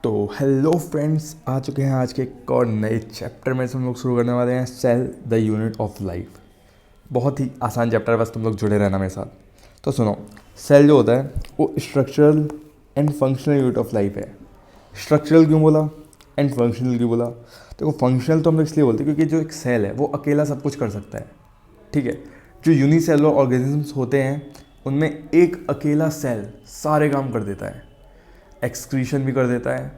तो hello friends, आ चुके हैं आज के एक और नए चैप्टर में से हम लोग शुरू करने वाले हैं cell the unit of life. बहुत ही आसान चैप्टर है, बस तुम लोग जुड़े रहना मेरे साथ। तो सुनो, सेल जो होता है वो structural and functional unit of life है। स्ट्रक्चरल क्यों बोला एंड फंक्शनल क्यों बोला? देखो, फंक्शनल तो हम लोग इसलिए बोलते हैं क्योंकि जो एक सेल है वो अकेला सब कुछ कर सकता है। ठीक है, जो यूनिसेलुलर ऑर्गेनिजम्स होते हैं उनमें एक अकेला सेल सारे काम कर देता है। एक्सक्रीशन भी कर देता है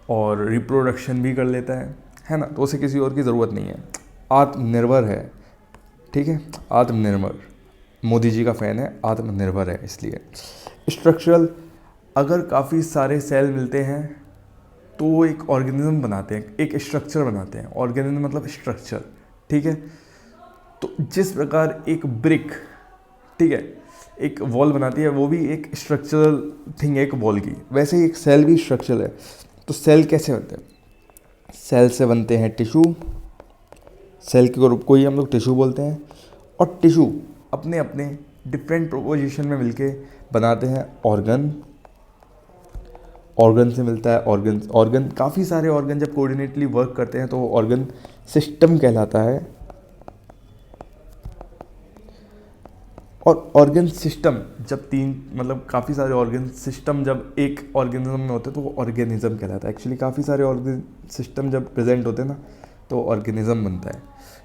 और रिप्रोडक्शन भी कर लेता है ना। तो उसे किसी और की ज़रूरत नहीं है, आत्मनिर्भर है। ठीक है, आत्मनिर्भर। मोदी जी का फ़ैन है, आत्मनिर्भर है इसलिए। स्ट्रक्चरल, अगर काफ़ी सारे सेल मिलते हैं तो वो एक ऑर्गेनिज्म बनाते हैं, एक स्ट्रक्चर बनाते हैं। ऑर्गेनिज्म मतलब स्ट्रक्चर। ठीक है, तो जिस प्रकार एक ब्रिक, ठीक है, एक वॉल बनाती है, वो भी एक स्ट्रक्चरल थिंग है एक वॉल की, वैसे ही एक सेल भी स्ट्रक्चरल है। तो सेल कैसे बनते हैं? सेल से बनते हैं टिश्यू। सेल के ग्रुप को ही हम लोग टिश्यू बोलते हैं। और टिश्यू अपने अपने डिफरेंट प्रोपोजिशन में मिलके बनाते हैं ऑर्गन। ऑर्गन से मिलता है ऑर्गन काफ़ी सारे ऑर्गन जब कोऑर्डिनेटली वर्क करते हैं तो वो ऑर्गन सिस्टम कहलाता है। और ऑर्गन सिस्टम जब काफ़ी सारे ऑर्गन सिस्टम जब एक ऑर्गेनिज्म में होते हैं तो वो ऑर्गेनिज्म कहलाता है। एक्चुअली काफ़ी सारे ऑर्गन सिस्टम जब प्रेजेंट होते हैं ना तो ऑर्गेनिज्म बनता है।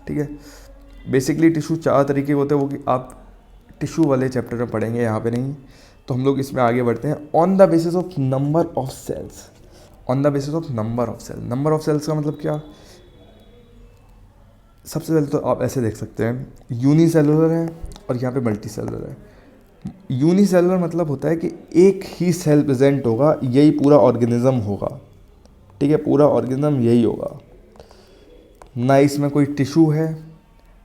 ठीक है, बेसिकली टिश्यू 4 तरीके के होते हैं, वो कि आप टिश्यू वाले चैप्टर में पढ़ेंगे, यहाँ पे नहीं। तो हम लोग इसमें आगे बढ़ते हैं। On the basis of number of cells. On the basis of number of cell. Number of cells का मतलब क्या? सबसे पहले तो आप ऐसे देख सकते हैं, यूनिसेलुलर है और यहाँ पे मल्टी सेलुलर है। यूनिसेलुलर मतलब होता है कि एक ही सेल प्रेजेंट होगा, यही पूरा ऑर्गेनिज्म होगा। ठीक है, पूरा ऑर्गेनिज्म यही होगा। ना इसमें कोई टिश्यू है,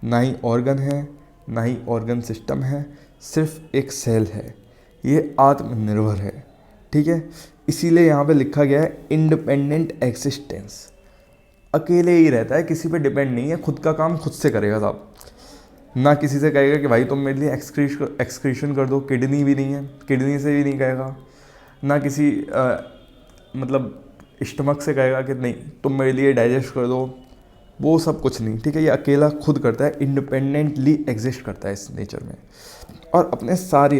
ना ही ऑर्गन है, ना ही ऑर्गन सिस्टम है, सिर्फ एक सेल है। ये आत्मनिर्भर है। ठीक है, इसीलिए यहाँ पे लिखा गया है इंडिपेंडेंट एग्जिस्टेंस। अकेले ही रहता है, किसी पे डिपेंड नहीं है, खुद का काम खुद से करेगा साहब। ना किसी से कहेगा कि भाई तुम मेरे लिए एक्सक्रीशन कर दो, किडनी भी नहीं है, किडनी से भी नहीं कहेगा। ना किसी स्टमक से कहेगा कि नहीं तुम मेरे लिए डाइजेस्ट कर दो, वो सब कुछ नहीं। ठीक है, ये अकेला खुद करता है, इंडिपेंडेंटली एग्जिस्ट करता है इस नेचर में, और अपने सारे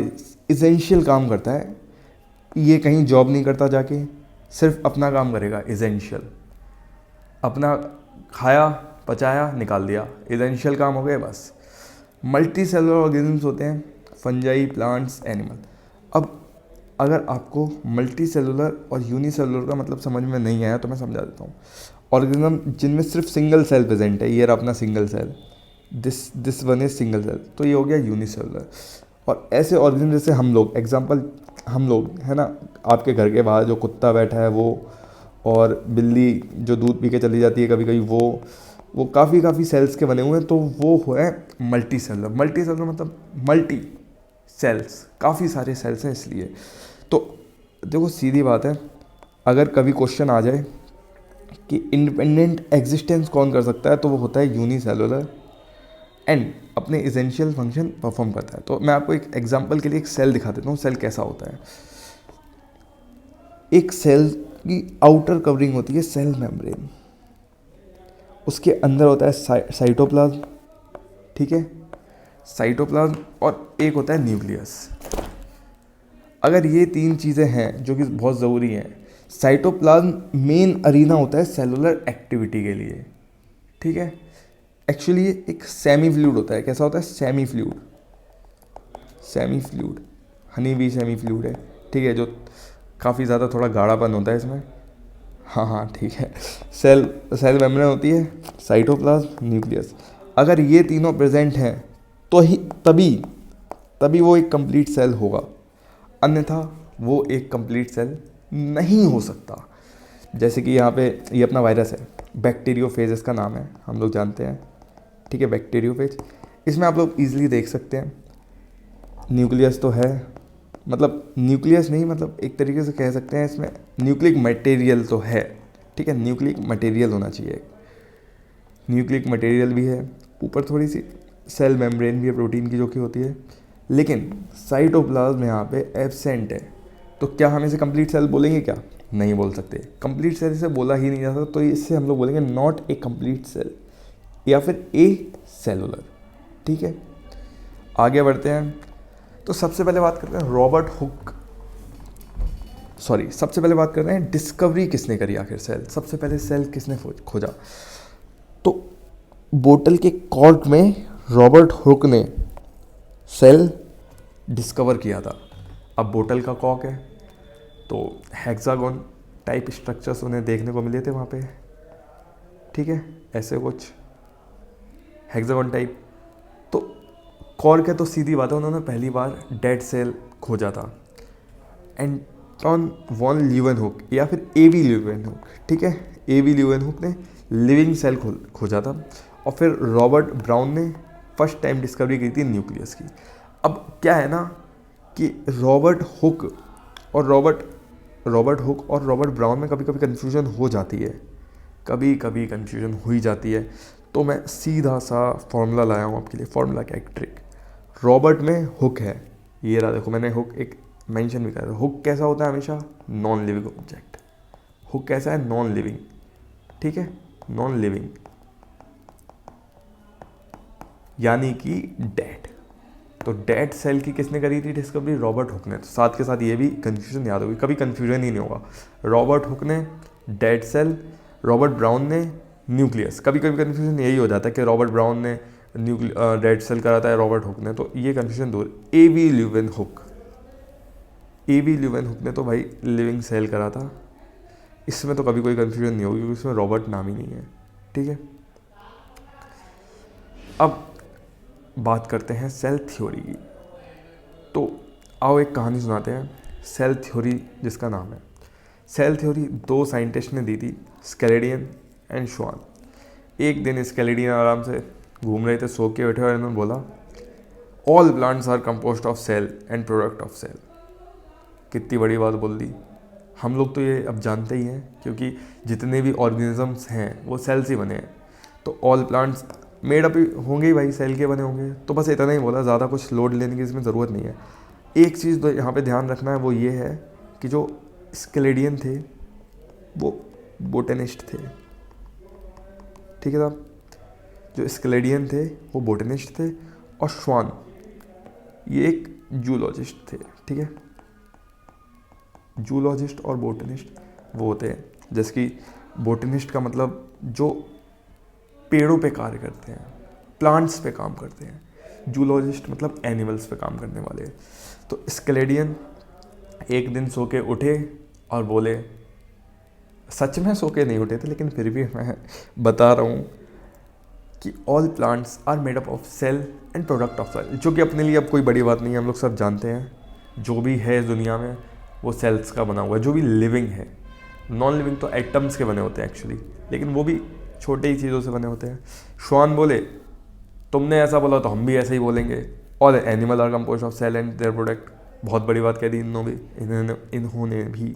इसेंशियल काम करता है। ये कहीं जॉब नहीं करता जाके, सिर्फ अपना काम करेगा इसेंशियल। अपना खाया, पचाया, निकाल दिया, इसेंशियल काम हो गए बस। मल्टी सेलुलर ऑर्गेनिजम्स होते हैं फंजाई, प्लांट्स, एनिमल। अब अगर आपको मल्टी सेलुलर और यूनिसेलुलर का मतलब समझ में नहीं आया तो मैं समझा देता हूँ। ऑर्गेनिज्म जिनमें सिर्फ सिंगल सेल प्रेजेंट है, ये रहा अपना single cell, this one is single cell, तो ये हो गया यूनिसेलुलर। और ऐसे ऑर्गेनिज्म जैसे हम लोग, एग्जांपल हम लोग है ना, आपके घर के बाहर जो कुत्ता बैठा है वो, और बिल्ली जो दूध पी के चली जाती है कभी कभी, वो काफ़ी सेल्स के बने हुए हैं, तो वो है मल्टी सेलुलर। मल्टी सेलुलर मतलब मल्टी सेल्स, काफ़ी सारे सेल्स हैं इसलिए। तो देखो, सीधी बात है, अगर कभी क्वेश्चन आ जाए कि इंडिपेंडेंट एग्जिस्टेंस कौन कर सकता है, तो वो होता है यूनिसेलुलर एंड अपने इसेंशियल फंक्शन परफॉर्म करता है। तो मैं आपको एक एग्जांपल के लिए एक सेल दिखा देता हूँ, सेल कैसा होता है। एक सेल की आउटर कवरिंग होती है सेल मेम्ब्रेन, उसके अंदर होता है साइटोप्लाज्म। ठीक है, साइटोप्लाज्म, और एक होता है न्यूक्लियस। अगर ये 3 चीज़ें हैं जो कि बहुत ज़रूरी हैं, साइटोप्लाज्म मेन अरीना होता है सेलुलर एक्टिविटी के लिए। ठीक है, एक्चुअली ये एक सेमी फ्लूइड होता है। कैसा होता है? Semi fluid. Semi fluid, Honey भी सेमी फ्लूइड है। ठीक है, जो काफ़ी ज़्यादा थोड़ा गाढ़ापन होता है इसमें। हाँ, ठीक है। सेल मेम्ब्रेन होती है, साइटोप्लाज्म, न्यूक्लियस। अगर ये तीनों प्रेजेंट हैं तो ही तभी वो एक कंप्लीट सेल होगा, अन्यथा वो एक कंप्लीट सेल नहीं हो सकता। जैसे कि यहाँ पे ये अपना वायरस है, बैक्टीरियोफेज इसका नाम है, हम लोग जानते हैं। ठीक है, बैक्टीरियोफेज। इसमें आप लोग ईजिली देख सकते हैं न्यूक्लियस तो है, मतलब न्यूक्लियस नहीं, मतलब एक तरीके से कह सकते हैं इसमें न्यूक्लिक मटेरियल तो है। ठीक है, न्यूक्लिक मटेरियल होना चाहिए, न्यूक्लिक मटेरियल भी है, ऊपर थोड़ी सी सेल मेम्ब्रेन भी है प्रोटीन की जो कि होती है, लेकिन साइटोप्लाज्म यहाँ पे एब्सेंट है। तो क्या हम इसे कंप्लीट सेल बोलेंगे क्या? नहीं बोल सकते। कंप्लीट सेल से बोला ही नहीं जाता, तो इससे हम लोग बोलेंगे नॉट ए कंप्लीट सेल या फिर ए सेलुलर। ठीक है, आगे बढ़ते हैं। तो सबसे पहले बात करते हैं रॉबर्ट हुक, सबसे पहले बात करते हैं डिस्कवरी किसने करी आखिर सेल, सबसे पहले सेल किसने खोजा। तो बोतल के कॉर्क में रॉबर्ट हुक ने सेल डिस्कवर किया था। अब बोतल का कॉर्क है तो हेक्सागोन टाइप स्ट्रक्चर्स उन्हें देखने को मिले थे वहाँ पे, ठीक है, ऐसे कुछ हेक्सागोन टाइप। तो कॉर्क है तो सीधी बात है, उन्होंने पहली बार डेड सेल खोजा था। एंटन वॉन लीeuwenhoek या फिर एवी लीeuwenhoek, ठीक है, एवी लीeuwenhoek ने लिविंग सेल खोजा था। और फिर रॉबर्ट ब्राउन ने फर्स्ट टाइम डिस्कवरी की थी न्यूक्लियस की। अब क्या है ना कि रॉबर्ट हुक और रॉबर्ट ब्राउन में कभी कभी कन्फ्यूजन हो जाती है, कभी कभी कन्फ्यूजन हो ही जाती है। तो मैं सीधा सा फॉर्मूला लाया हूँ आपके लिए। फॉर्मूला क्या, एक ट्रिक। रॉबर्ट में हुक है, ये रहा, देखो मैंने हुक एक मेंशन भी करा। हुक कैसा होता है हमेशा? Non living object. हुक कैसा है? नॉन लिविंग, ठीक है, नॉन लिविंग यानी कि डेड। तो डेड सेल की किसने करी थी डिस्कवरी? रॉबर्ट हुक ने। तो साथ के साथ ये भी कन्फ्यूजन याद होगी, कभी कन्फ्यूजन ही नहीं होगा। रॉबर्ट हुक ने डेड सेल, रॉबर्ट ब्राउन ने न्यूक्लियस। कभी कभी कन्फ्यूजन यही हो जाता है कि रॉबर्ट ब्राउन ने डेड सेल करा था, रॉबर्ट हुक ने, तो ये कन्फ्यूजन दूर। एवी लीeuwenhoek ने तो भाई लिविंग सेल करा था, इसमें तो कभी कोई कन्फ्यूजन नहीं होगी क्योंकि इसमें रॉबर्ट नाम ही नहीं है, ठीक है। अब बात करते हैं सेल थ्योरी की। तो आओ एक कहानी सुनाते हैं, सेल थ्योरी जिसका नाम है। सेल थ्योरी दो साइंटिस्ट ने दी थी, स्केलेडियन एंड श्वान। एक दिन स्केलेडियन आराम से घूम रहे थे, सो के बैठे, और इन्होंने बोला all plants are composed of cell and product of cell. कितनी बड़ी बात बोल दी। हम लोग तो ये अब जानते ही हैं क्योंकि जितने भी ऑर्गेनिजम्स हैं वो सेल से बने हैं। तो ऑल प्लांट्स मेड अप होंगे ही भाई, सेल के बने होंगे। तो बस इतना ही बोला, ज़्यादा कुछ लोड लेने की इसमें ज़रूरत नहीं है। एक चीज़ तो यहाँ पे ध्यान रखना है, वो ये है कि जो स्केलेडियन थे वो बोटेनिस्ट थे, ठीक है साहब। जो स्केलेडियन थे वो बोटेनिस्ट थे और श्वान ये एक जूलॉजिस्ट थे, ठीक है। जूलॉजिस्ट और बोटेनिस्ट वो होते हैं, जैसे कि बोटेनिस्ट का मतलब जो पेड़ों पे कार्य करते हैं, प्लांट्स पे काम करते हैं। जूलॉजिस्ट मतलब एनिमल्स पे काम करने वाले। तो स्केलेडियन एक दिन सो के उठे और बोले, सच में सो के नहीं उठे थे लेकिन फिर भी मैं बता रहा हूँ कि all plants are made up of cell and product of cell, जो कि अपने लिए अब कोई बड़ी बात नहीं है, हम लोग सब जानते हैं। जो भी है दुनिया में वो सेल्स का बना हुआ है, जो भी लिविंग है। नॉन लिविंग तो एटम्स के बने होते हैं एक्चुअली, लेकिन वो भी छोटे ही चीज़ों से बने होते हैं। श्वान बोले तुमने ऐसा बोला तो हम भी ऐसे ही बोलेंगे, all animal are compose of cell and their product. बहुत बड़ी बात कह दी इन्होंने भी।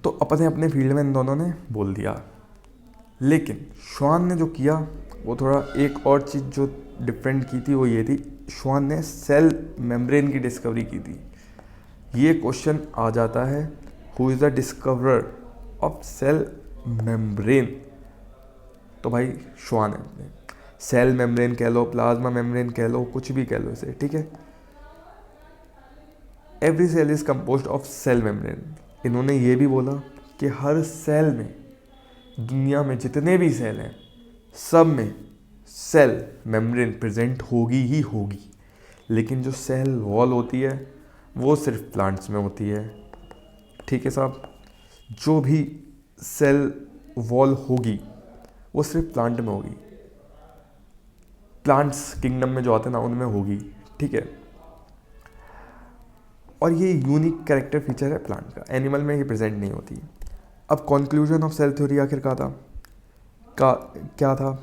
तो अपने अपने फील्ड में इन दोनों ने बोल दिया। लेकिन श्वान ने जो किया वो थोड़ा एक और चीज़ जो डिफरेंट की थी वो ये थी, श्वान ने सेल मेम्ब्रेन की डिस्कवरी की थी। ये क्वेश्चन आ जाता है, who is the discoverer of cell membrane? तो भाई श्वान है। सेल मेम्ब्रेन कह लो, प्लाज्मा मेम्ब्रेन कह लो, कुछ भी कह लो इसे, ठीक है। Every cell is composed of cell membrane. इन्होंने ये भी बोला कि हर सेल में, दुनिया में जितने भी सेल हैं सब में सेल मेम्ब्रेन प्रेजेंट होगी ही होगी, लेकिन जो सेल वॉल होती है वो सिर्फ प्लांट्स में होती है, ठीक है साहब। जो भी सेल वॉल होगी वो सिर्फ प्लांट में होगी, प्लांट्स किंगडम में जो आते हैं ना उनमें होगी, ठीक है। और ये यूनिक कैरेक्टर फीचर है प्लांट का, एनिमल में ये प्रेजेंट नहीं होती। अब कंक्लूजन ऑफ सेल थ्योरी आखिर क्या था?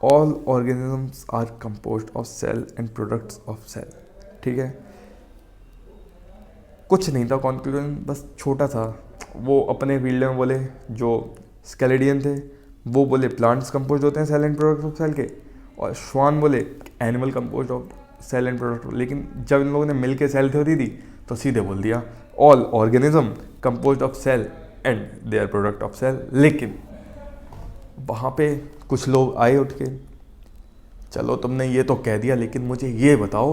All organisms are composed of cell and products of cell, ठीक है। कुछ नहीं था कंक्लूजन, बस छोटा था। वो अपने फील्ड में बोले, जो स्केलेडियन थे वो बोले प्लांट्स कंपोज होते हैं cell and product of cell के, और श्वान बोले animal compose of cell and product. लेकिन जब इन लोगों ने मिल के सेल थ्योरी दी तो सीधे बोल दिया all organism composed of cell and their product of cell. लेकिन वहाँ पे कुछ लोग आए उठ के, चलो तुमने ये तो कह दिया, लेकिन मुझे ये बताओ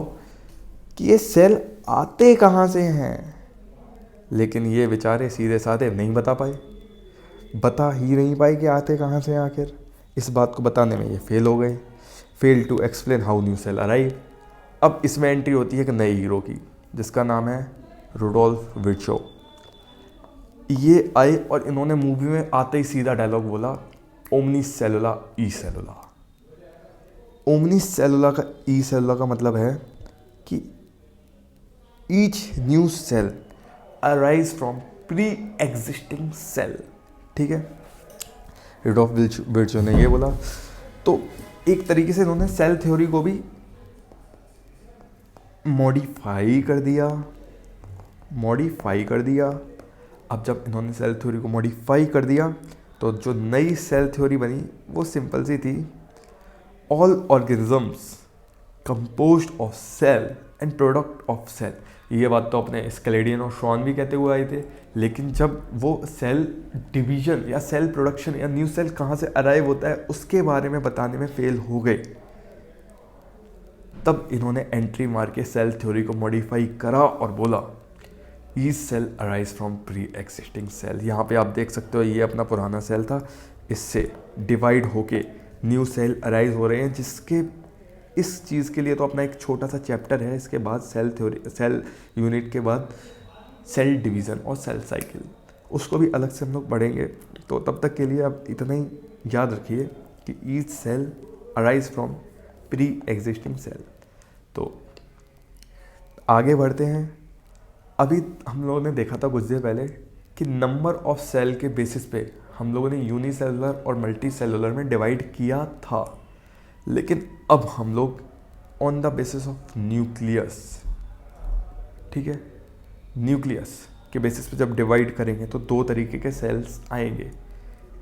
कि ये सेल आते कहाँ से हैं। लेकिन ये बेचारे सीधे साधे नहीं बता पाए, बता ही नहीं पाए कि आते कहाँ से हैं आखिर। इस बात को बताने में ये फेल हो गए, fail to explain how new cell arrive. अब इसमें एंट्री होती है एक नए हीरो की, जिसका नाम है रुडोल्फ विर्चो। ये आए और इन्होंने मूवी में आते ही सीधा डायलॉग बोला, ओमनी सेलुला ई सेलुला। ओमनी सेलुला का ई सेलुला का मतलब है कि each new cell arise from pre existing cell. ठीक है, रुडोल्फ विर्चो ने ये बोला। तो एक तरीके से इन्होंने सेल थ्योरी को भी मॉडिफाई कर दिया। अब जब इन्होंने सेल थ्योरी को मॉडिफाई कर दिया तो जो नई सेल थ्योरी बनी वो सिंपल सी थी, all organisms composed of cell and product of cell. ये बात तो अपने स्केलेडियन और शॉन भी कहते हुए आए थे, लेकिन जब वो सेल डिवीजन या सेल प्रोडक्शन या न्यू सेल कहाँ से अराइव होता है उसके बारे में बताने में फेल हो गए, तब इन्होंने एंट्री मार के सेल थ्योरी को मॉडिफाई करा और बोला each cell arise from pre existing cell. यहाँ पे आप देख सकते हो ये अपना पुराना सेल था, इससे डिवाइड होके न्यू सेल अराइज हो रहे हैं, जिसके इस चीज़ के लिए तो अपना एक छोटा सा चैप्टर है। इसके बाद सेल थ्योरी, सेल यूनिट के बाद सेल डिवीज़न और सेल साइकिल, उसको भी अलग से हम लोग पढ़ेंगे। तो तब तक के लिए आप इतना ही याद रखिए कि each cell arise from pre existing cell. तो आगे बढ़ते हैं। अभी हम लोगों ने देखा था कुछ देर पहले कि नंबर ऑफ सेल के बेसिस पे हम लोगों ने यूनिसेलुलर और मल्टी सेलुलर में डिवाइड किया था, लेकिन अब हम लोग on the basis of nucleus, ठीक है, न्यूक्लियस के बेसिस पे जब डिवाइड करेंगे तो दो तरीके के सेल्स आएंगे।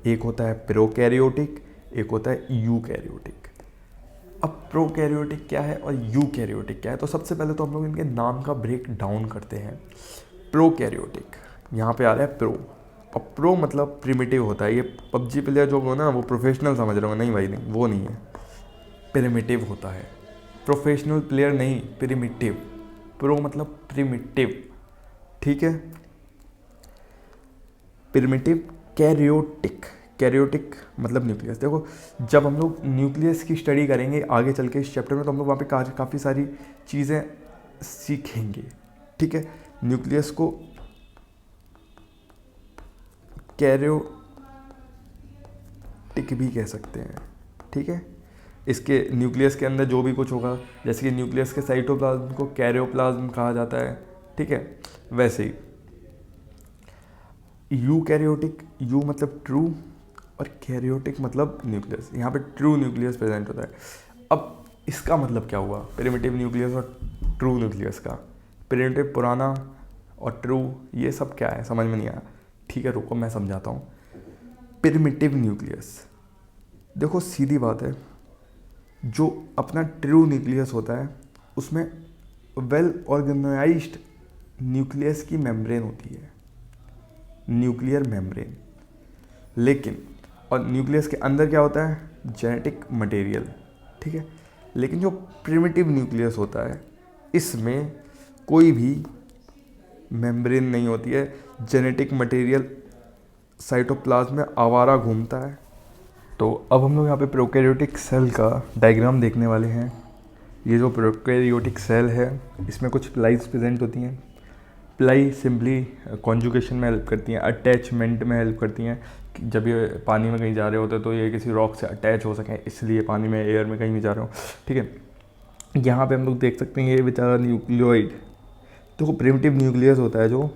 एक होता है प्रोकैरियोटिक, एक होता है यूकैरियोटिक। अब प्रोकैरियोटिक क्या है और यूकैरियोटिक क्या है, तो सबसे पहले तो हम लोग इनके नाम का ब्रेक डाउन करते हैं। प्रोकैरियोटिक, यहाँ पे आ रहा है प्रो, और प्रो मतलब प्रिमिटिव होता है। ये पबजी प्लेयर जो हो ना वो प्रोफेशनल समझ रहे हो, नहीं भाई नहीं, वो नहीं है, प्रिमिटिव होता है। प्रोफेशनल प्लेयर नहीं, प्रिमिटिव। प्रो मतलब प्रिमिटिव, ठीक है। प्रिमिटिव कैरियोटिक, कैरियोटिक मतलब न्यूक्लियस। देखो जब हम लोग न्यूक्लियस की स्टडी करेंगे आगे चल के इस चैप्टर में, तो हम लोग वहाँ पे काफ़ी सारी चीज़ें सीखेंगे, ठीक है। न्यूक्लियस को कैरियोटिक भी कह सकते हैं, ठीक है। इसके न्यूक्लियस के अंदर जो भी कुछ होगा, जैसे कि न्यूक्लियस के साइटोप्लाज्म को कैरियोप्लाज्म कहा जाता है, ठीक है। वैसे ही यूकैरियोटिक, यू मतलब ट्रू और कैरियोटिक मतलब न्यूक्लियस। यहाँ पे ट्रू न्यूक्लियस प्रेजेंट होता है। अब इसका मतलब क्या हुआ प्रिमिटिव न्यूक्लियस और ट्रू न्यूक्लियस का? प्रिमिटिव पुराना और ट्रू ये सब क्या है, समझ में नहीं आया। ठीक है रुको मैं समझाता हूँ। प्रिमिटिव न्यूक्लियस, देखो सीधी बात है, जो अपना ट्रू न्यूक्लियस होता है उसमें वेल ऑर्गेनाइज्ड न्यूक्लियस की मेम्ब्रेन होती है, न्यूक्लियर मेम्ब्रेन। लेकिन और न्यूक्लियस के अंदर क्या होता है, जेनेटिक मटेरियल, ठीक है। लेकिन जो प्रिमिटिव न्यूक्लियस होता है इसमें कोई भी मेम्ब्रेन नहीं होती है, जेनेटिक मटेरियल साइटोप्लाज्म में आवारा घूमता है। तो अब हम लोग यहाँ पे प्रोकैरियोटिक सेल का डायग्राम देखने वाले हैं। ये जो प्रोकैरियोटिक सेल है इसमें कुछ प्लाइज प्रेजेंट होती हैं। प्लाई सिंपली कॉन्जुगेशन में हेल्प करती हैं, अटैचमेंट में हेल्प करती हैं। जब ये पानी में कहीं जा रहे होते हैं तो ये किसी रॉक से अटैच हो सकें, इसलिए पानी में, एयर में कहीं भी जा रहे हो, ठीक है। यहाँ पे हम लोग देख सकते हैं ये बेचारा न्यूक्लियोइड, देखो प्रिमिटिव न्यूक्लियस होता है, जो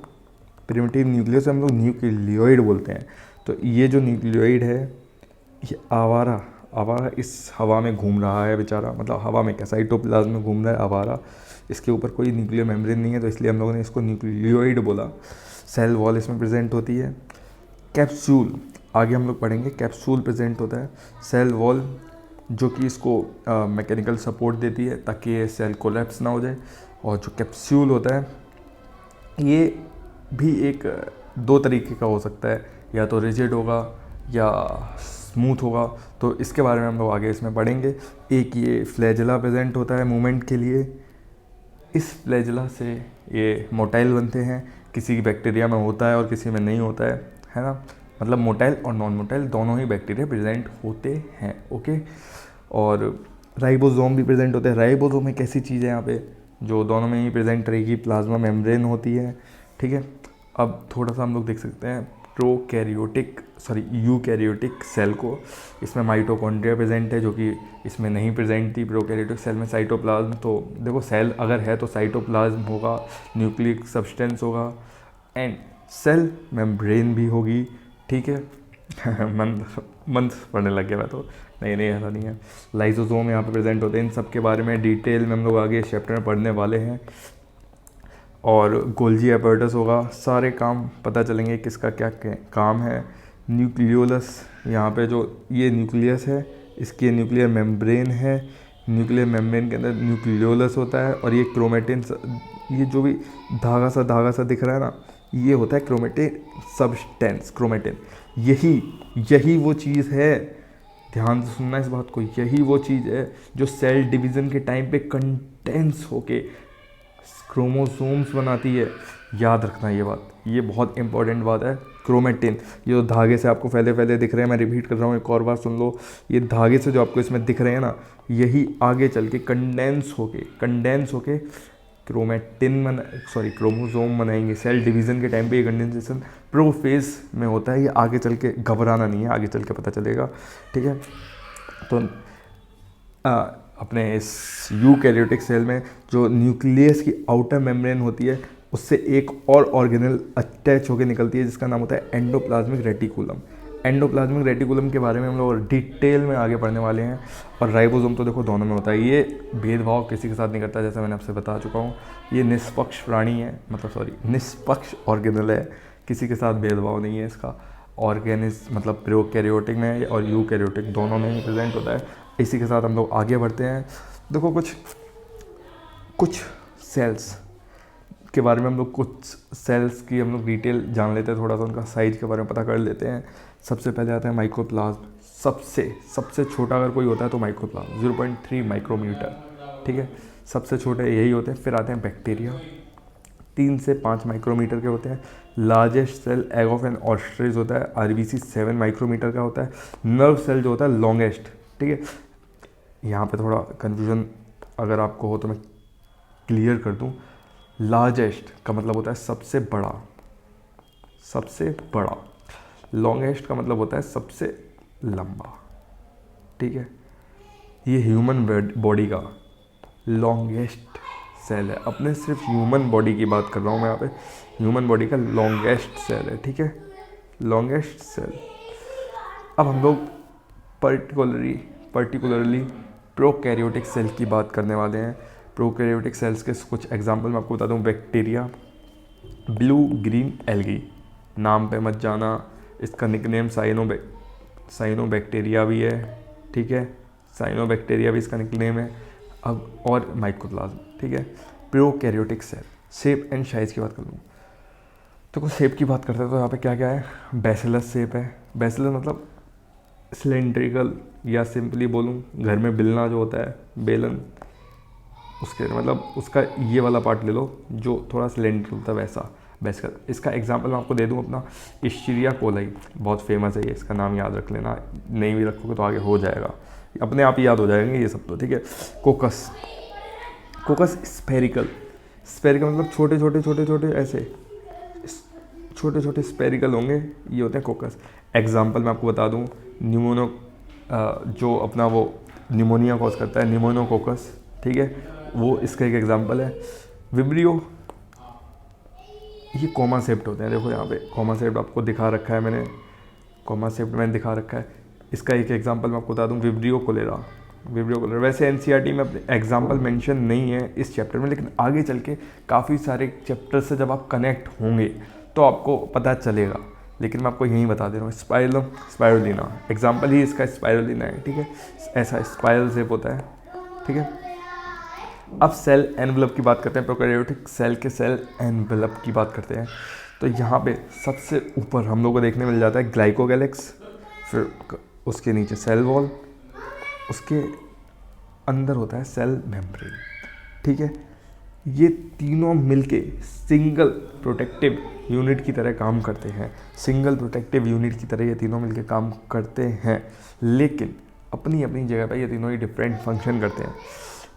प्रिमिटिव न्यूक्लियस हम लोग न्यूक्लियोइड बोलते हैं। तो ये जो न्यूक्लियोइड है ये आवारा इस हवा में घूम रहा है बेचारा, मतलब हवा में क्या, साइटोप्लाज्म में घूम रहा है आवारा। इसके ऊपर कोई न्यूक्लियर मेम्ब्रेन नहीं है, तो इसलिए हम लोगों ने इसको न्यूक्लियोइड बोला। सेल वॉल इसमें प्रेजेंट होती है। कैप्सूल, आगे हम लोग पढ़ेंगे, कैप्सूल प्रेजेंट होता है। सेल वॉल जो कि इसको मैकेनिकल सपोर्ट देती है ताकि ये सेल कोलैप्स ना हो जाए। और जो कैप्सूल होता है ये भी एक दो तरीके का हो सकता है, या तो रिजिड होगा या स्मूथ होगा, तो इसके बारे में हम लोग आगे इसमें पढ़ेंगे। एक ये फ्लैजेला प्रेजेंट होता है मूवमेंट के लिए, इस फ्लैजेला से ये मोटाइल बनते हैं, किसी की बैक्टीरिया में होता है और किसी में नहीं होता है ना, मतलब मोटाइल और नॉन मोटाइल दोनों ही बैक्टीरिया प्रेजेंट होते हैं। ओके, और राइबोसोम भी प्रेजेंट होते हैं। राइबोसोम एक ऐसी चीज़ है यहाँ पे जो दोनों में ही प्रेजेंट रहेगी, प्लाज्मा मेम्ब्रेन होती है, ठीक है। अब थोड़ा सा हम लोग देख सकते हैं यूकैरियोटिक सेल को, इसमें माइटोकॉन्ड्रिया प्रेजेंट है जो कि इसमें नहीं प्रेजेंट थी। प्रोकैरियोटिक सेल में साइटोप्लाज्म, तो देखो सेल अगर है तो साइटोप्लाज्म होगा, न्यूक्लिक सब्सटेंस होगा एंड सेल मेम्ब्रेन भी होगी, ठीक है। मंथ पढ़ने लग गया मैं तो, नहीं ऐसा नहीं है। लाइसोसोम यहाँ पे प्रेजेंट होते हैं, इन सब के बारे में डिटेल में हम लोग आगे इस चैप्टर में पढ़ने वाले हैं। और गोल्जी एपर्टस होगा, सारे काम पता चलेंगे किसका क्या काम है। न्यूक्लियोलस, यहाँ पे जो ये न्यूक्लियस है, इसके न्यूक्लियर मेम्ब्रेन है, न्यूक्लियर मेम्ब्रेन के अंदर न्यूक्लियोलस होता है, और ये क्रोमेटिन, ये जो भी धागा सा दिख रहा है ना, ये होता है क्रोमेटिन सब्सटेंस, क्रोमेटिन। यही वो चीज़ है, ध्यान से सुनना इस बात को, यही वो चीज़ है जो सेल डिवीज़न के टाइम पे कंडेंस होके क्रोमोसोम्स बनाती है। याद रखना ये बात, ये बहुत इंपॉर्टेंट बात है। क्रोमेटिन, ये जो धागे से आपको फैले दिख रहे हैं, मैं रिपीट कर रहा हूँ एक और बार सुन लो, ये धागे से जो आपको इसमें दिख रहे हैं ना, यही आगे चल के कंडेंस होके क्रोमोसोम बनाएंगे। सेल डिवीज़न के टाइम पे ये कंडेंसेशन प्रोफेज में होता है, ये आगे चल के, घबराना नहीं है, आगे चल के पता चलेगा, ठीक है। तो अपने इस यूकैरियोटिक सेल में जो न्यूक्लियस की आउटर मेम्ब्रेन होती है, उससे एक और ऑर्गेनल अटैच होकर निकलती है जिसका नाम होता है एंडोप्लाज्मिक रेटिकुलम। एंडोप्लाज्मिक रेटिकुलम के बारे में हम लोग डिटेल में आगे पढ़ने वाले हैं। और राइबोसोम तो देखो दोनों में होता है, ये भेदभाव किसी के साथ नहीं करता, जैसा मैंने आपसे बता चुका हूँ। ये निष्पक्ष प्राणी है, निष्पक्ष ऑर्गेनल है, किसी के साथ भेदभाव नहीं है इसका। मतलब प्रोकैरियोटिक में और यूकैरियोटिक दोनों में ही प्रेजेंट होता है। इसी के साथ हम लोग आगे बढ़ते हैं। देखो कुछ सेल्स के बारे में हम लोग, कुछ सेल्स की हम लोग डिटेल जान लेते हैं, थोड़ा सा उनका साइज के बारे में पता कर लेते हैं। सबसे पहले आता है माइक्रोप्लाज्म। सबसे छोटा अगर कोई होता है तो माइक्रोप्लाज्म 0.3 माइक्रोमीटर, ठीक है, सबसे छोटे यही होते हैं। फिर आते हैं बैक्टीरिया, 3 से 5 माइक्रोमीटर के होते हैं। Largest cell egg of an ostrich होता है, आरबीसी 7 माइक्रोमीटर का होता है। नर्व सेल जो होता है लॉन्गेस्ट, ठीक है। यहाँ पे थोड़ा कन्फ्यूजन अगर आपको हो तो मैं क्लियर कर दूँ। लार्जेस्ट का मतलब होता है सबसे बड़ा। लॉन्गेस्ट का मतलब होता है सबसे लंबा, ठीक है। ये ह्यूमन बॉडी का लॉन्गेस्ट सेल है। अपने सिर्फ ह्यूमन बॉडी की बात कर रहा हूँ मैं यहाँ पे, ह्यूमन बॉडी का लॉन्गेस्ट सेल है, ठीक है, लॉन्गेस्ट सेल। अब हम लोग पर्टिकुलरली प्रोकैरियोटिक सेल की बात करने वाले हैं। प्रोकैरियोटिक सेल्स के कुछ एग्जांपल मैं आपको बता दूं। बैक्टीरिया, ब्लू ग्रीन एल्गी, नाम पे मत जाना, इसका निकनेम साइनोबैक्टीरिया भी है, ठीक है, साइनोबैक्टीरिया भी इसका निकनेम है। अब और माइक्रोप्लाज्म, ठीक है। Prokaryotic cell, shape and size की बात कर लूँ तो कुछ शेप की बात करते हैं तो यहाँ पे क्या क्या है, बैसिलस शेप है। बैसिलस मतलब सिलेंड्रिकल, या सिंपली बोलूँ घर में बेलना जो होता है, बेलन, उसके मतलब उसका ये वाला पार्ट ले लो जो थोड़ा सिलेंड्रिकल होता है वैसा बैसिलस। इसका एग्जांपल मैं आपको दे दूँ अपना, इश्चीरिया कोलाई, बहुत फेमस है ये, इसका नाम याद रख लेना, नहीं भी रखोगे तो आगे हो जाएगा, अपने आप ही याद हो जाएंगे ये सब तो, ठीक है। कोकस स्फेरिकल मतलब छोटे ऐसे छोटे स्पेरिकल होंगे, ये होते हैं कोकस। एग्जाम्पल मैं आपको बता दूं, जो अपना वो निमोनिया कॉज करता है, निमोनोकोकस, ठीक है, वो इसका एक एग्जाम्पल है। विब्रियो, ये कॉमा सेप्ट होते हैं, देखो यहाँ पे कॉमा सेप्ट आपको दिखा रखा है मैंने, दिखा रखा है। इसका एक एग्जाम्पल मैं आपको बता दूं, विब्रियो कोलेरा। वैसे एनसीईआरटी में एग्जाम्पल मेंशन नहीं है इस चैप्टर में, लेकिन आगे चल के काफ़ी सारे चैप्टर से जब आप कनेक्ट होंगे तो आपको पता चलेगा, लेकिन मैं आपको यहीं बता दे रहा हूँ। स्पाइरुलिना एग्जाम्पल ही इसका स्पाइरुलिना है, ठीक है, ऐसा स्पाइरल शेप होता है, ठीक है। अब सेल एनवेलप की बात करते हैं, प्रोकैरियोटिक सेल के सेल एनवेलप की बात करते हैं। तो यहाँ पे सबसे ऊपर हम लोग को देखने मिल जाता है ग्लाइकोगैलेक्स, फिर उसके नीचे सेल वॉल, उसके अंदर होता है सेल मेम्ब्रेन। ठीक है, ये तीनों मिलके सिंगल प्रोटेक्टिव यूनिट की तरह काम करते हैं। सिंगल प्रोटेक्टिव यूनिट की तरह ये तीनों मिलके काम करते हैं, लेकिन अपनी अपनी जगह पर ये तीनों ही डिफरेंट फंक्शन करते हैं।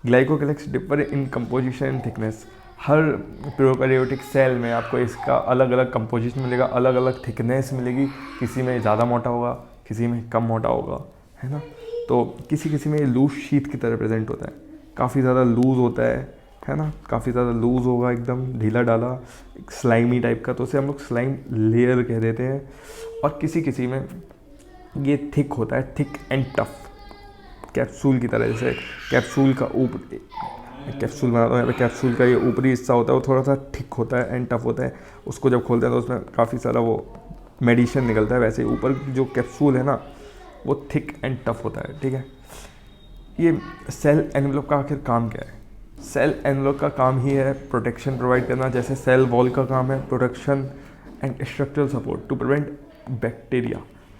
Glycocalyx differ in composition and thickness. हर प्रोकैरियोटिक सेल में आपको इसका अलग अलग कंपोजिशन मिलेगा, अलग अलग थिकनेस मिलेगी। किसी में ज़्यादा मोटा होगा, किसी में कम मोटा होगा, है ना। तो किसी किसी में लूज शीट की तरह प्रेजेंट होता है, काफ़ी ज़्यादा लूज़ होता है ना, काफ़ी ज़्यादा लूज़ होगा, एकदम ढीला डाला, स्लाइमी टाइप का, तो उसे हम लोग स्लाइम लेयर कह देते हैं। और किसी किसी में ये थिक होता है, थिक एंड टफ, कैप्सूल की तरह। जैसे कैप्सूल का ऊपर कैप्सूल बनाता हूँ यहाँ पे, कैप्सूल का ये ऊपरी हिस्सा होता है वो थोड़ा सा थिक होता है एंड टफ होता है। उसको जब खोलते हैं तो उसमें काफ़ी सारा वो मेडिसिन निकलता है। वैसे ही ऊपर की जो कैप्सूल है ना वो थिक एंड टफ होता है। ठीक है, ये सेल एनवेलप का आखिर काम क्या है? सेल एनवेलप का काम ही है प्रोटेक्शन प्रोवाइड करना, जैसे सेल वॉल का काम है protection and structural support to prevent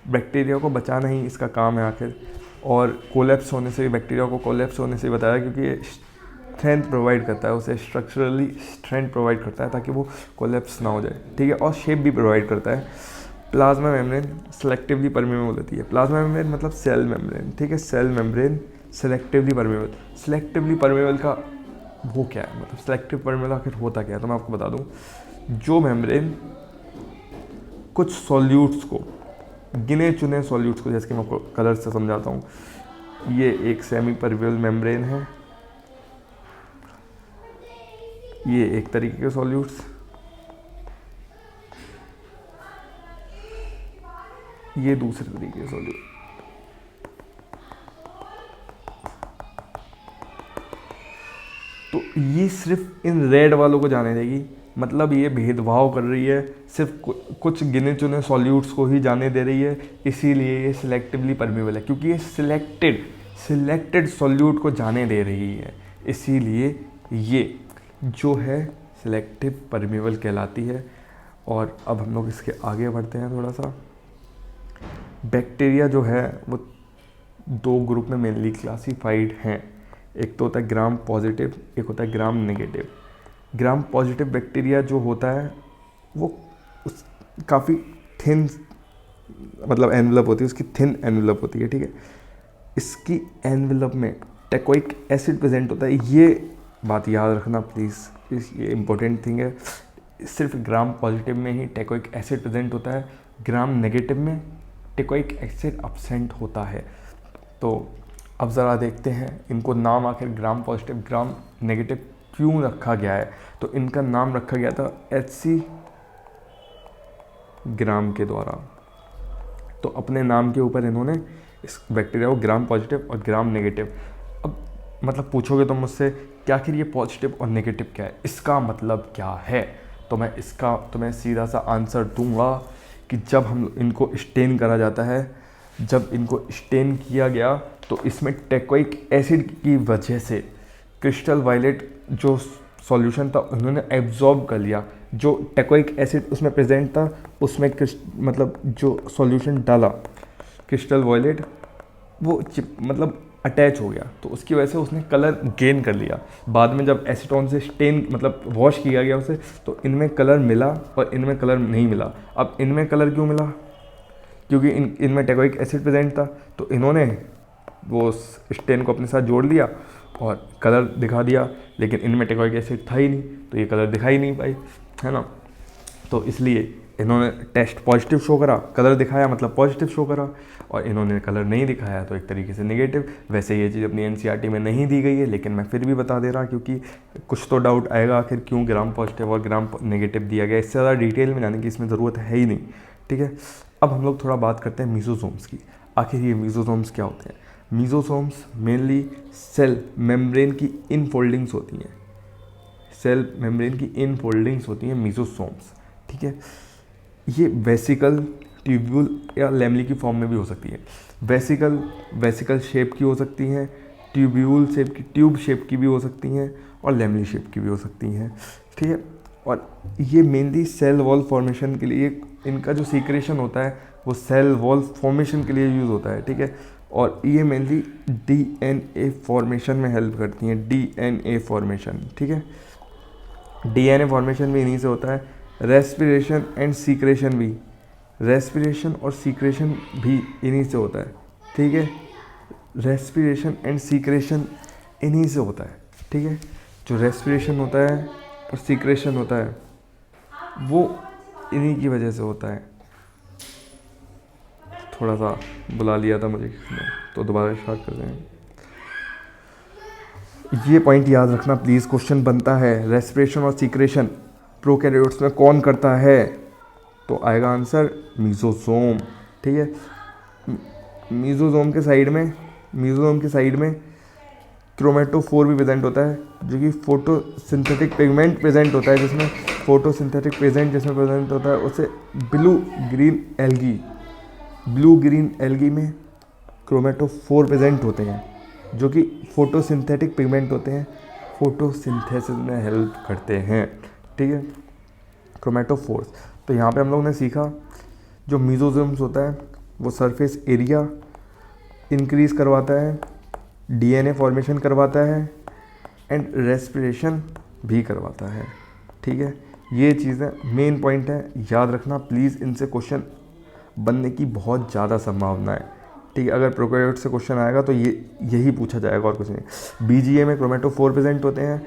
bacteria को बचाना ही इसका काम है आखिर। और कोलैप्स होने से, बैक्टीरिया को कोलैप्स होने से बताया, क्योंकि ये स्ट्रेंथ प्रोवाइड करता है, उसे स्ट्रक्चरली स्ट्रेंथ प्रोवाइड करता है ताकि वो कोलैप्स ना हो जाए। ठीक है, और शेप भी प्रोवाइड करता है। प्लाज्मा मेम्ब्रेन सेलेक्टिवली परमेबल होती है। प्लाज्मा मेम्ब्रेन मतलब सेल मेम्ब्रेन। ठीक है, cell membrane selectively permeable. Selectively permeable का वो क्या है, मतलब सेलेक्टिव परमेबल आखिर होता क्या है, तो मैं आपको बता दूं। जो मेम्ब्रेन कुछ सॉल्यूट्स को, गिने चुने सॉल्यूट्स को, जैसे कि मैं आपको कलर से समझाता हूँ, ये एक सेमी परमेबल मेम्ब्रेन है, ये एक तरीके के सॉल्यूट्स, ये दूसरे तरीके के सॉल्यूट। तो ये सिर्फ इन रेड वालों को जाने देगी, मतलब ये भेदभाव कर रही है, सिर्फ कुछ गिने चुने सॉल्यूट्स को ही जाने दे रही है, इसीलिए ये सिलेक्टिवली परमेबल है, क्योंकि ये सिलेक्टेड सॉल्यूट को जाने दे रही है, इसीलिए ये जो है सिलेक्टिव परमेबल कहलाती है। और अब हम लोग इसके आगे बढ़ते हैं थोड़ा सा। बैक्टीरिया जो है वो दो ग्रुप में मेनली क्लासीफाइड हैं, एक तो होता है ग्राम पॉजिटिव, एक होता है gram negative. Gram positive bacteria जो होता है वो काफ़ी थिन, मतलब एनवेलप होती है, उसकी थिन एनवेलप होती है। ठीक है, इसकी एनवेलप में टेकोइक एसिड प्रेजेंट होता है, ये बात याद रखना प्लीज़, ये इंपॉर्टेंट थिंग है। सिर्फ ग्राम पॉजिटिव में ही टेकोइक एसिड प्रेजेंट होता है, ग्राम नेगेटिव में टेकोइक एसिड एब्सेंट होता है। तो अब ज़रा देखते हैं इनको नाम आखिर ग्राम पॉजिटिव ग्राम नेगेटिव क्यों रखा गया है। तो इनका नाम रखा गया था HC ग्राम के द्वारा। तो अपने नाम के ऊपर इन्होंने इस बैक्टीरिया को ग्राम पॉजिटिव और ग्राम नेगेटिव। अब मतलब पूछोगे तो मुझसे कि आखिर ये पॉजिटिव और नेगेटिव क्या है, इसका मतलब क्या है, तो मैं इसका तुम्हें सीधा सा आंसर दूंगा कि जब हम इनको स्टेन करा जाता है, जब इनको स्टेन किया गया तो इसमें टेकोइक एसिड की वजह से क्रिस्टल वायलेट जो सॉल्यूशन था उन्होंने एब्जॉर्ब कर लिया। जो टेकोइक एसिड उसमें प्रेजेंट था उसमें मतलब जो सॉल्यूशन डाला क्रिस्टल वायलेट वो मतलब अटैच हो गया, तो उसकी वजह से उसने कलर गेन कर लिया। बाद में जब एसीटोन से स्टेन मतलब वॉश किया गया उसे, तो इनमें कलर मिला और इनमें कलर नहीं मिला। अब इनमें कलर क्यों मिला, क्योंकि इनमें टेकोइक एसिड प्रेजेंट था, तो इन्होंने वो स्टेन को अपने साथ जोड़ लिया और कलर दिखा दिया, लेकिन इनमें टेकोइक एसिड था ही नहीं, तो ये कलर दिखा ही नहीं पाई, है ना। तो इसलिए इन्होंने टेस्ट पॉजिटिव शो करा, कलर दिखाया मतलब पॉजिटिव शो करा, और इन्होंने कलर नहीं दिखाया तो एक तरीके से नेगेटिव। वैसे ये चीज़ अपनी एनसीईआरटी में नहीं दी गई है, लेकिन मैं फिर भी बता दे रहा, क्योंकि कुछ तो डाउट आएगा आखिर क्यों ग्राम पॉजिटिव और ग्राम नेगेटिव दिया गया। इससे ज़्यादा डिटेल में जाने की इसमें ज़रूरत है ही नहीं। ठीक है, अब हम लोग थोड़ा बात करते हैं मीजोसोम्स की। आखिर ये मीजोसोम्स क्या होते हैं। मीजोसोम्स मेनली सेल मेम्ब्रेन की इनफोल्डिंग्स होती हैं, सेल मेम्ब्रेन की इनफोल्डिंग्स होती हैं मीजोसोम्स। ठीक है, ये वेसिकल, ट्यूब्यूल या लैमेली की फॉर्म में भी हो सकती है। वेसिकल शेप की हो सकती हैं, ट्यूब्यूल शेप की, ट्यूब शेप की भी हो सकती हैं और लैमली शेप की भी हो सकती हैं, ठीक है। और ये मेनली सेल वॉल फॉर्मेशन के लिए, इनका जो सीक्रेशन होता है वो सेल वॉल फॉर्मेशन के लिए यूज़ होता है, ठीक है। और ये मेनली डीएनए फॉर्मेशन में हेल्प करती हैं, डीएनए फॉर्मेशन, ठीक है। डीएनए फॉर्मेशन भी इन्हीं से होता है। रेस्पिरेशन एंड सीक्रेशन भी, रेस्पिरेशन और सीक्रेशन भी इन्हीं से होता है, ठीक है। रेस्पिरेशन एंड सीक्रेशन इन्हीं से होता है, ठीक है। जो रेस्पिरेशन होता है और सीक्रेशन होता है वो इन्हीं की वजह से होता है। थोड़ा सा बुला लिया था मुझे किसी ने, तो दोबारा स्टार्ट करते हैं। ये पॉइंट याद रखना प्लीज़, क्वेश्चन बनता है रेस्पिरेशन और सीक्रेशन प्रोकैरियोट्स में कौन करता है, तो आएगा आंसर मीजोसोम, ठीक है। मीजोसोम के साइड में क्रोमेटोफोर भी प्रेजेंट होता है, जो कि फोटोसिंथेटिक पिगमेंट प्रेजेंट होता है, जिसमें प्रेजेंट होता है उसे ब्लू ग्रीन एल्गी में क्रोमेटोफोर प्रेजेंट होते हैं, जो कि फोटोसिंथेटिक पिगमेंट होते हैं, फोटोसिंथेसिस में हेल्प करते हैं, ठीक है, क्रोमेटोफोर्स। तो यहाँ पे हम लोग ने सीखा जो मीजोसोम्स होता है वो सरफेस एरिया इंक्रीज करवाता है, डीएनए फॉर्मेशन करवाता है एंड रेस्पिरेशन भी करवाता है, ठीक है। ये चीज़ें मेन पॉइंट है, याद रखना प्लीज़, इनसे क्वेश्चन बनने की बहुत ज़्यादा संभावना है, ठीक है। अगर प्रोकैरियोट से क्वेश्चन आएगा तो यही पूछा जाएगा और कुछ नहीं। बीजीए में क्रोमेटोफोर प्रेजेंट होते हैं,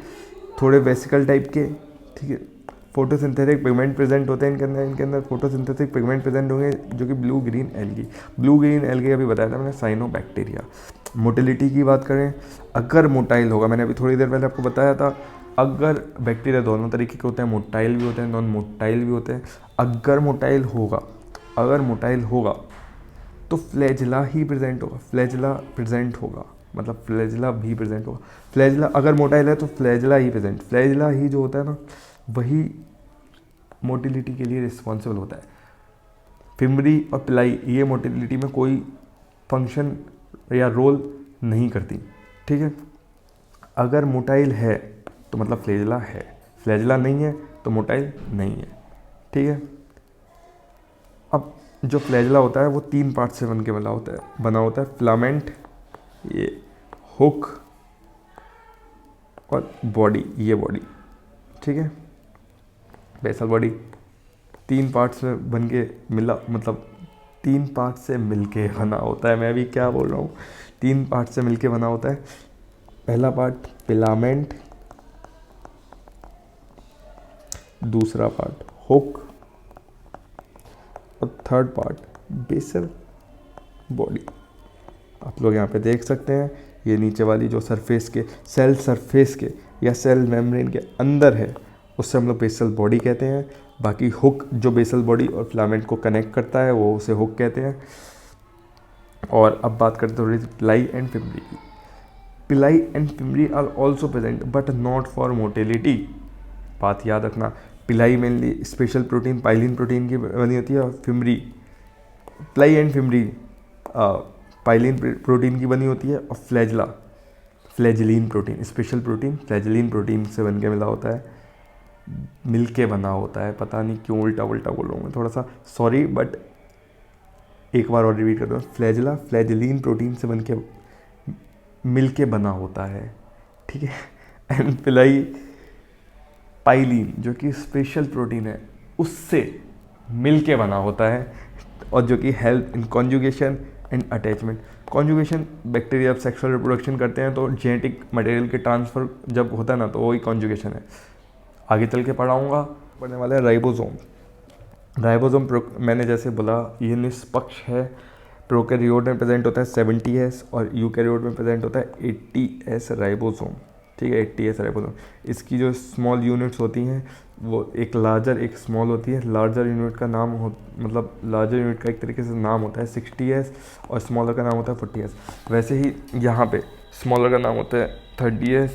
थोड़े वेसिकल टाइप के, ठीक है। फोटोसिंथेटिक पिगमेंट प्रेजेंट होते हैं इनके अंदर फोटोसिंथेटिक पिगमेंट प्रेजेंट होंगे, जो कि ब्लू ग्रीन एल्गी अभी बताया था मैंने, साइनोबैक्टीरिया। मोटिलिटी की बात करें, अगर मोटाइल होगा, मैंने अभी थोड़ी देर पहले आपको बताया था, अगर बैक्टीरिया दोनों तरीके के होते हैं, मोटाइल भी होते हैं, नॉन मोटाइल भी होते हैं। अगर मोटाइल होगा तो फ्लैजिला ही प्रेजेंट होगा, मतलब फ्लैजिला भी प्रेजेंट होगा। फ्लैजिला अगर मोटाइल है तो फ्लैजिला ही जो होता है ना, वही मोटिलिटी के लिए रिस्पॉन्सिबल होता है। फिमरी और पिलाई ये मोटिलिटी में कोई फंक्शन या रोल नहीं करती, ठीक है। अगर मोटाइल है तो मतलब फ्लैजिला है, फ्लैजिला नहीं है तो मोटाइल नहीं है, ठीक है। अब जो फ्लैजिला होता है वो 3 पार्ट से बना होता है, फिलामेंट, ये हुक और बॉडी, ये बॉडी, ठीक है। बेसल बॉडी 3 पार्ट से बन के मतलब 3 पार्ट से मिलके बना होता है, मैं अभी क्या बोल रहा हूँ, 3 पार्ट से मिलके बना होता है। पहला पार्ट फिलामेंट, दूसरा पार्ट हुक और थर्ड पार्ट बेसल बॉडी। आप लोग यहाँ पे देख सकते हैं, ये नीचे वाली जो सेल सरफेस के या सेल मेम्ब्रेन के अंदर है उससे हम लोग बेसल बॉडी कहते हैं। बाकी हुक जो बेसल बॉडी और फिलामेंट को कनेक्ट करता है वो उसे हुक कहते हैं। और अब बात करते हैं पिलाई एंड फिमरी की। Pili and fimbriae are also present but not for motility. बात याद रखना, pili mainly special protein pilin protein की बनी होती है, और पिलाई एंड फिमरी पाइलिन प्रोटीन की बनी होती है, और फ्लैजिलीन प्रोटीन स्पेशल प्रोटीन फ्लैजिलीन प्रोटीन से बन के मिल के बना होता है। पता नहीं क्यों उल्टा बोल रहा हूँ मैं, थोड़ा सा सॉरी, बट एक बार और रिपीट कर दूँ, फ्लैजिलीन प्रोटीन से बन के मिल के बना होता है, ठीक है। एंड पिलाई पाइलिन जो कि स्पेशल प्रोटीन है उससे मिल के बना होता है, और जो कि help in conjugation and attachment. Conjugation, bacteria जब सेक्सुअल रिप्रोडक्शन करते हैं तो जेनेटिक मटेरियल के ट्रांसफ़र जब होता है ना, तो वही कॉन्जुगेशन है। आगे चल के पढ़ने वाला है राइबोसोम। मैंने जैसे बोला ये निष्पक्ष है। प्रोकैरियोट में प्रेजेंट होता है 70S और यूकैरियोट में प्रेजेंट होता है 80S राइबोसोम, ठीक है, 80S राइबोसोम। इसकी जो स्मॉल यूनिट्स होती हैं वो एक लार्जर एक स्मॉल होती है। लार्जर यूनिट का लार्जर यूनिट का एक तरीके से नाम होता है 60S और स्मॉलर का नाम होता है 40S। वैसे ही यहाँ पे स्मॉलर का नाम होता है 30S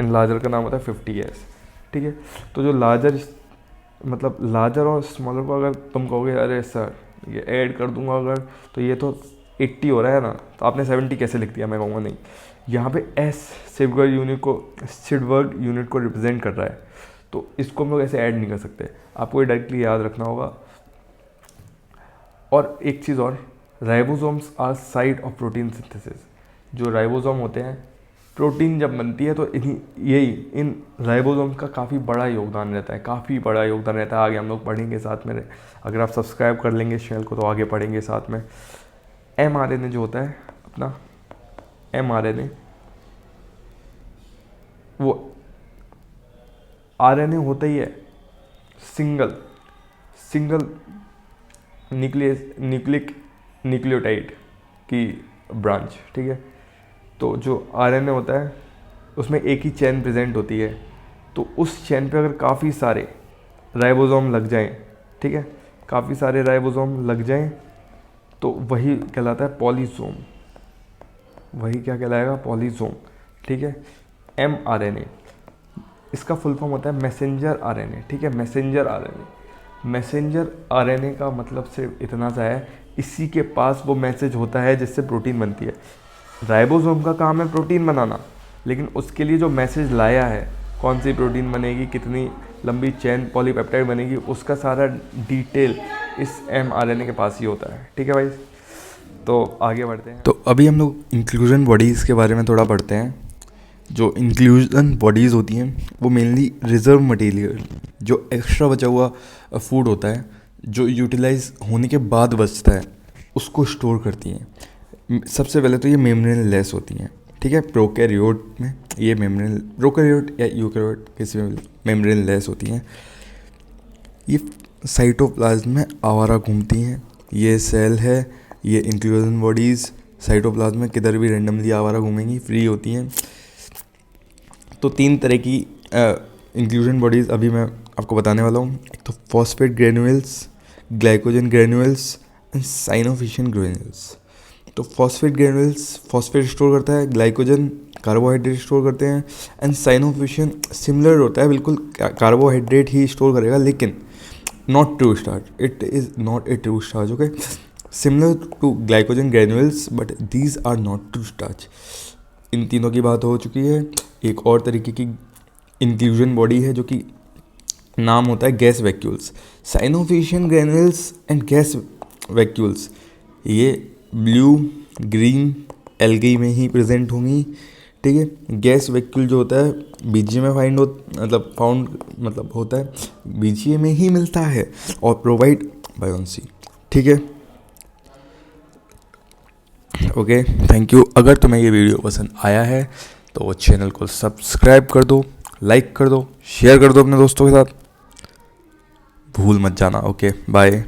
एंड लार्जर का नाम होता है 50S, ठीक है। तो जो लार्जर और स्मॉलर को अगर तुम कहोगे अरे सर ये ऐड कर दूंगा अगर, तो ये तो 80 हो रहा है ना, तो आपने 70 कैसे लिख दिया, मैं कहूँगा नहीं। यहाँ पे एस सिडवर्ग यूनिट को रिप्रेजेंट कर रहा है, तो इसको हम लोग ऐसे ऐड नहीं कर सकते, आपको ये डायरेक्टली याद रखना होगा। और एक चीज़ और, ribosomes are site of protein synthesis. जो राइबोसोम होते हैं, प्रोटीन जब बनती है तो इन राइबोसोम्स का काफ़ी बड़ा योगदान रहता है, काफ़ी बड़ा योगदान रहता है। आगे हम लोग पढ़ेंगे साथ में, अगर आप सब्सक्राइब कर लेंगे इस चैनल को तो आगे पढ़ेंगे साथ में। mRNA जो होता है अपना, mRNA वो RNA होता ही है सिंगल न्यूक्लियोटाइड की ब्रांच, ठीक है। तो जो RNA होता है उसमें एक ही चेन प्रेजेंट होती है, तो उस चेन पे अगर काफ़ी सारे राइबोसोम लग जाएं, ठीक है, काफ़ी सारे राइबोसोम लग जाएं तो वही कहलाता है पॉलीसोम। वही क्या कहलाएगा, पॉलीसोम, ठीक है। mRNA इसका फुल फॉर्म होता है मैसेंजर RNA, ठीक है, मैसेंजर RNA का मतलब सिर्फ इतना सा है, इसी के पास वो मैसेज होता है जिससे प्रोटीन बनती है। राइबोसोम का काम है प्रोटीन बनाना, लेकिन उसके लिए जो मैसेज लाया है, कौन सी प्रोटीन बनेगी, कितनी लंबी चेन पॉलीपेप्टाइड बनेगी, उसका सारा डिटेल इस mRNA के पास ही होता है, ठीक है भाई। तो आगे बढ़ते हैं। तो अभी हम लोग इंक्लूजन बॉडीज़ के बारे में थोड़ा पढ़ते हैं। जो इंक्लूजन बॉडीज़ होती हैं वो मेनली रिजर्व मटेरियल, जो एक्स्ट्रा बचा हुआ फूड होता है, जो यूटिलाइज होने के बाद बचता है, उसको स्टोर करती हैं। सबसे पहले तो ये मेम्ब्रेन लेस होती हैं, ठीक है। प्रोकैरियोट में ये प्रोकैरियोट या यूकैरियोट किसी में मेम्ब्रेन लेस होती हैं। ये साइटोप्लाज्म में आवारा घूमती हैं। ये सेल है, ये इंक्लूजन बॉडीज़ साइटोप्लाज्म में किधर भी रैंडमली आवारा घूमेंगी, फ्री होती हैं। तो 3 तरह की इंक्लूजन बॉडीज़ अभी मैं आपको बताने वाला हूँ। एक तो phosphate granules, glycogen granules and cyanophycin granules. तो फॉस्फेट ग्रेन्यूल्स फॉस्फेट स्टोर करता है, ग्लाइकोजन कार्बोहाइड्रेट स्टोर करते हैं, एंड साइनोफिशियन सिमिलर होता है, बिल्कुल कार्बोहाइड्रेट ही स्टोर करेगा, लेकिन not true starch, it is not a true starch, okay. Similar to glycogen granules but these are not true starch. इन तीनों की बात हो चुकी है। एक और तरीके की इंक्लूजन बॉडी है जो कि नाम होता है gas vacuoles. Cyanophycin granules and gas vacuoles ये ब्लू ग्रीन एल्गी में ही प्रेजेंट होंगी, ठीक है। गैस वैक्यूल जो होता है बीजीए में फाउंड होता है, बीजीए में ही मिलता है और प्रोवाइड बायोन्सी, ठीक है। Okay, thank you. अगर तुम्हें ये वीडियो पसंद आया है तो चैनल को सब्सक्राइब कर दो, लाइक कर दो, शेयर कर दो अपने दोस्तों के साथ, भूल मत जाना। Okay, bye.